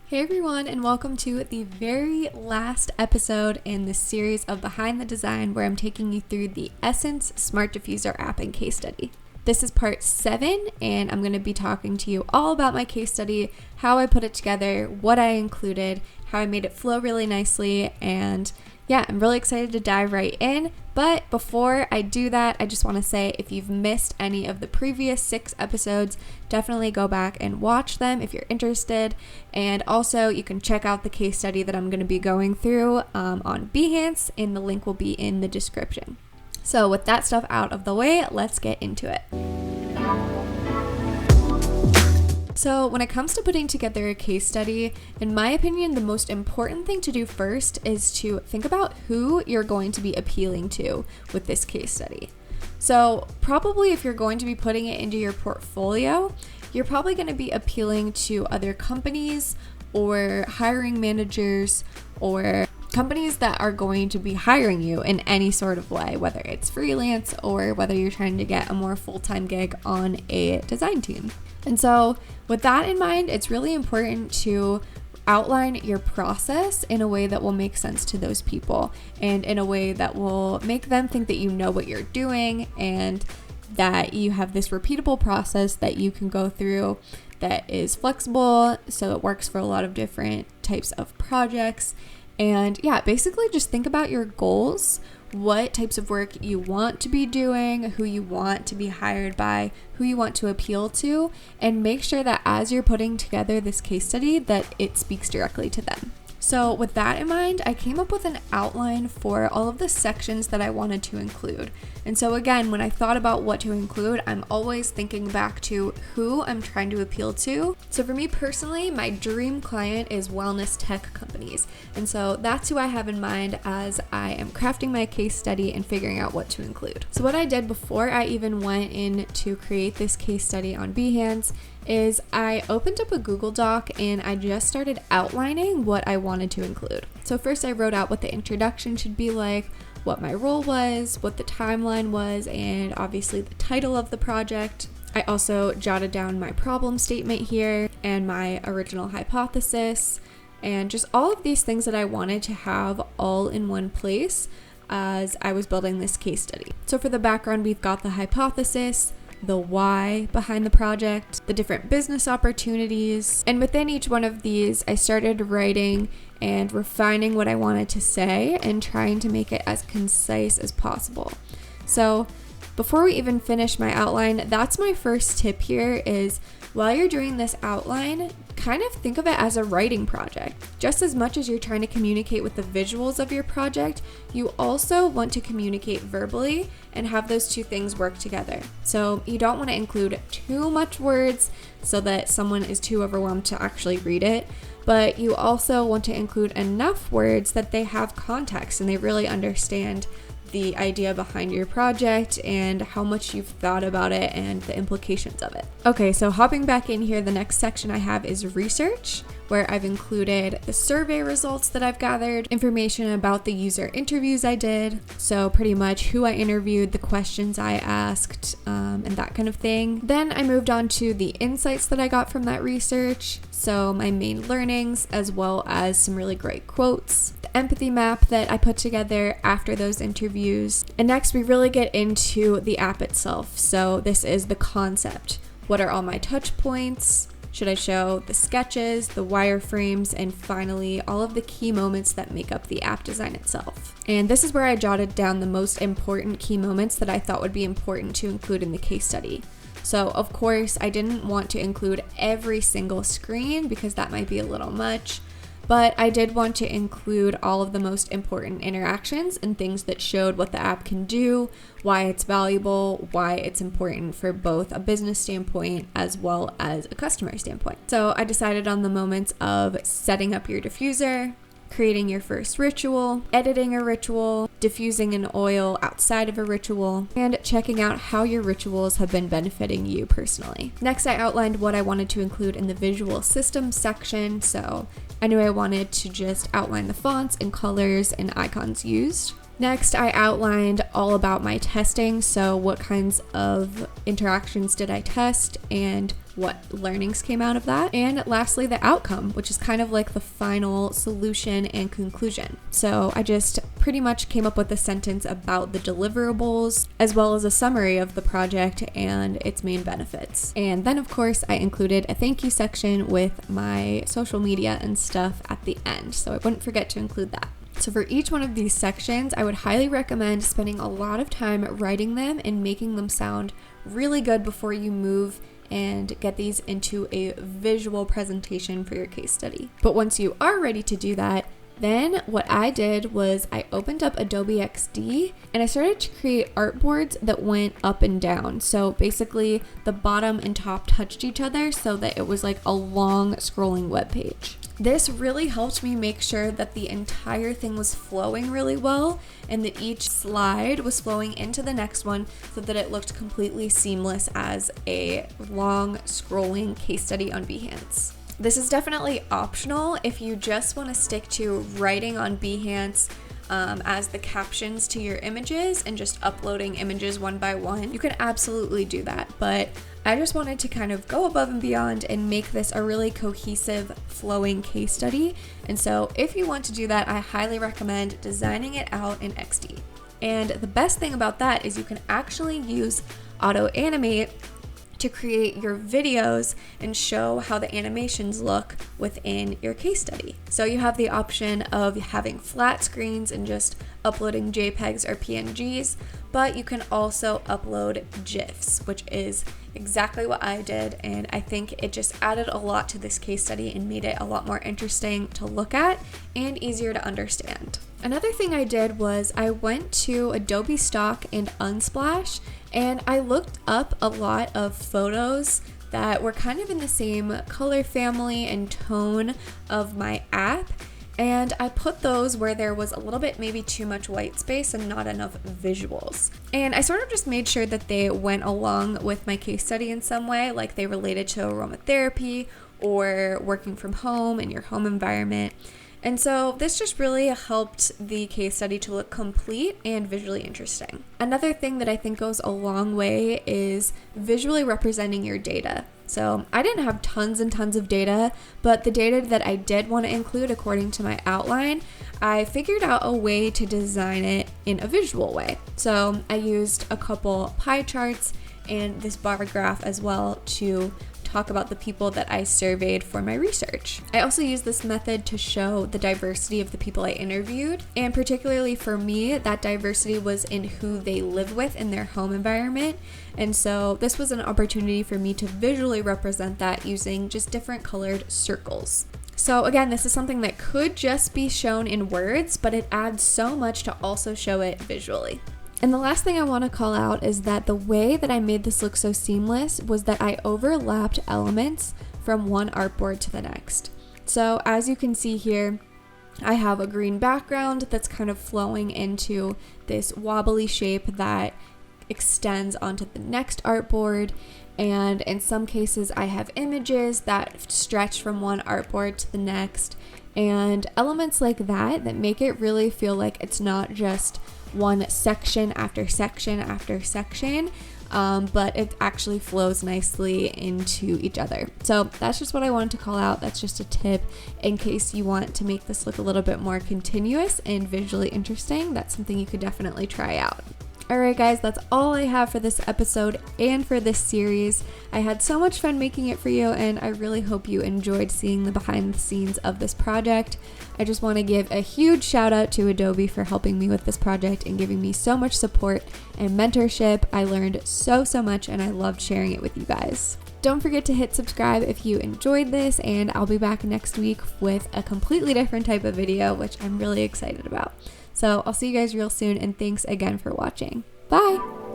Hey everyone, and welcome to the very last episode in this series of Behind the Design, where I'm taking you through the Essence Smart Diffuser App and case study. This is part 7, and I'm going to be talking to you all about my case study, how I put it together, what I included, how I made it flow really nicely, and yeah, I'm really excited to dive right in. But before I do that, I just want to say if you've missed any of the previous 6 episodes, definitely go back and watch them if you're interested. And also, you can check out the case study that I'm going to be going through on Behance, and the link will be in the description. So with that stuff out of the way, let's get into it. So when it comes to putting together a case study, in my opinion, the most important thing to do first is to think about who you're going to be appealing to with this case study. So probably if you're going to be putting it into your portfolio, you're probably going to be appealing to other companies or hiring managers or companies that are going to be hiring you in any sort of way, whether it's freelance or whether you're trying to get a more full-time gig on a design team. And so with that in mind, it's really important to outline your process in a way that will make sense to those people and in a way that will make them think that you know what you're doing and that you have this repeatable process that you can go through that is flexible, so it works for a lot of different types of projects. And yeah, basically just think about your goals, what types of work you want to be doing, who you want to be hired by, who you want to appeal to, and make sure that as you're putting together this case study that it speaks directly to them. So with that in mind, I came up with an outline for all of the sections that I wanted to include. And so again, when I thought about what to include, I'm always thinking back to who I'm trying to appeal to. So for me personally, my dream client is wellness tech companies. And so that's who I have in mind as I am crafting my case study and figuring out what to include. So what I did before I even went in to create this case study on Behance is I opened up a Google Doc and I just started outlining what I wanted to include. So first I wrote out what the introduction should be like, what my role was, what the timeline was, and obviously the title of the project. I also jotted down my problem statement here and my original hypothesis and just all of these things that I wanted to have all in one place as I was building this case study. So for the background, we've got the hypothesis, the why behind the project, the different business opportunities, and within each one of these, I started writing and refining what I wanted to say and trying to make it as concise as possible. So before we even finish my outline, that's my first tip here is while you're doing this outline, kind of think of it as a writing project. Just as much as you're trying to communicate with the visuals of your project, you also want to communicate verbally and have those two things work together. So you don't want to include too much words so that someone is too overwhelmed to actually read it, but you also want to include enough words that they have context and they really understand the idea behind your project and how much you've thought about it and the implications of it. Okay, so hopping back in here, the next section I have is research, where I've included the survey results that I've gathered, information about the user interviews I did, so pretty much who I interviewed, the questions I asked, and that kind of thing. Then I moved on to the insights that I got from that research, so my main learnings, as well as some really great quotes, the empathy map that I put together after those interviews. And next we really get into the app itself. So this is the concept. What are all my touch points? Should I show the sketches, the wireframes, and finally all of the key moments that make up the app design itself? And this is where I jotted down the most important key moments that I thought would be important to include in the case study. So of course I didn't want to include every single screen because that might be a little much, but I did want to include all of the most important interactions and things that showed what the app can do, why it's valuable, why it's important for both a business standpoint as well as a customer standpoint. So I decided on the moments of setting up your diffuser, creating your first ritual, editing a ritual, diffusing an oil outside of a ritual, and checking out how your rituals have been benefiting you personally. Next, I outlined what I wanted to include in the visual systems section, so I knew I wanted to just outline the fonts and colors and icons used. Next, I outlined all about my testing, so what kinds of interactions did I test and what learnings came out of that. And lastly, the outcome, which is kind of like the final solution and conclusion. So I just pretty much came up with a sentence about the deliverables, as well as a summary of the project and its main benefits. And then of course, I included a thank you section with my social media and stuff at the end, so I wouldn't forget to include that. So for each one of these sections, I would highly recommend spending a lot of time writing them and making them sound really good before you move and get these into a visual presentation for your case study. But once you are ready to do that, then what I did was I opened up Adobe XD and I started to create artboards that went up and down. So basically the bottom and top touched each other so that it was like a long scrolling web page. This really helped me make sure that the entire thing was flowing really well and that each slide was flowing into the next one so that it looked completely seamless as a long scrolling case study on Behance. This is definitely optional if you just want to stick to writing on Behance as the captions to your images and just uploading images one by one. You can absolutely do that, but I just wanted to kind of go above and beyond and make this a really cohesive, flowing case study. And so if you want to do that, I highly recommend designing it out in XD. And the best thing about that is you can actually use Auto Animate to create your videos and show how the animations look within your case study. So you have the option of having flat screens and just uploading JPEGs or PNGs, but you can also upload GIFs, which is exactly what I did, and I think it just added a lot to this case study and made it a lot more interesting to look at and easier to understand. Another thing I did was I went to Adobe Stock and Unsplash and I looked up a lot of photos that were kind of in the same color family and tone of my app, and I put those where there was a little bit maybe too much white space and not enough visuals. And I sort of just made sure that they went along with my case study in some way, like they related to aromatherapy or working from home in your home environment. And so this just really helped the case study to look complete and visually interesting. Another thing that I think goes a long way is visually representing your data. So I didn't have tons and tons of data, but the data that I did want to include according to my outline, I figured out a way to design it in a visual way. So I used a couple pie charts and this bar graph as well to talk about the people that I surveyed for my research. I also used this method to show the diversity of the people I interviewed, and particularly for me, that diversity was in who they live with in their home environment. And so this was an opportunity for me to visually represent that using just different colored circles. So again, this is something that could just be shown in words, but it adds so much to also show it visually. And the last thing I want to call out is that the way that I made this look so seamless was that I overlapped elements from one artboard to the next. So as you can see here, I have a green background that's kind of flowing into this wobbly shape that extends onto the next artboard. And in some cases, I have images that stretch from one artboard to the next, and elements like that that make it really feel like it's not just one section after section after section, but it actually flows nicely into each other. So that's just what I wanted to call out. That's just a tip in case you want to make this look a little bit more continuous and visually interesting. That's something you could definitely try out. Alright guys, that's all I have for this episode and for this series. I had so much fun making it for you, and I really hope you enjoyed seeing the behind the scenes of this project. I just want to give a huge shout out to Adobe for helping me with this project and giving me so much support and mentorship. I learned so much, and I loved sharing it with you guys. Don't forget to hit subscribe if you enjoyed this, and I'll be back next week with a completely different type of video, which I'm really excited about. So I'll see you guys real soon, and thanks again for watching. Bye!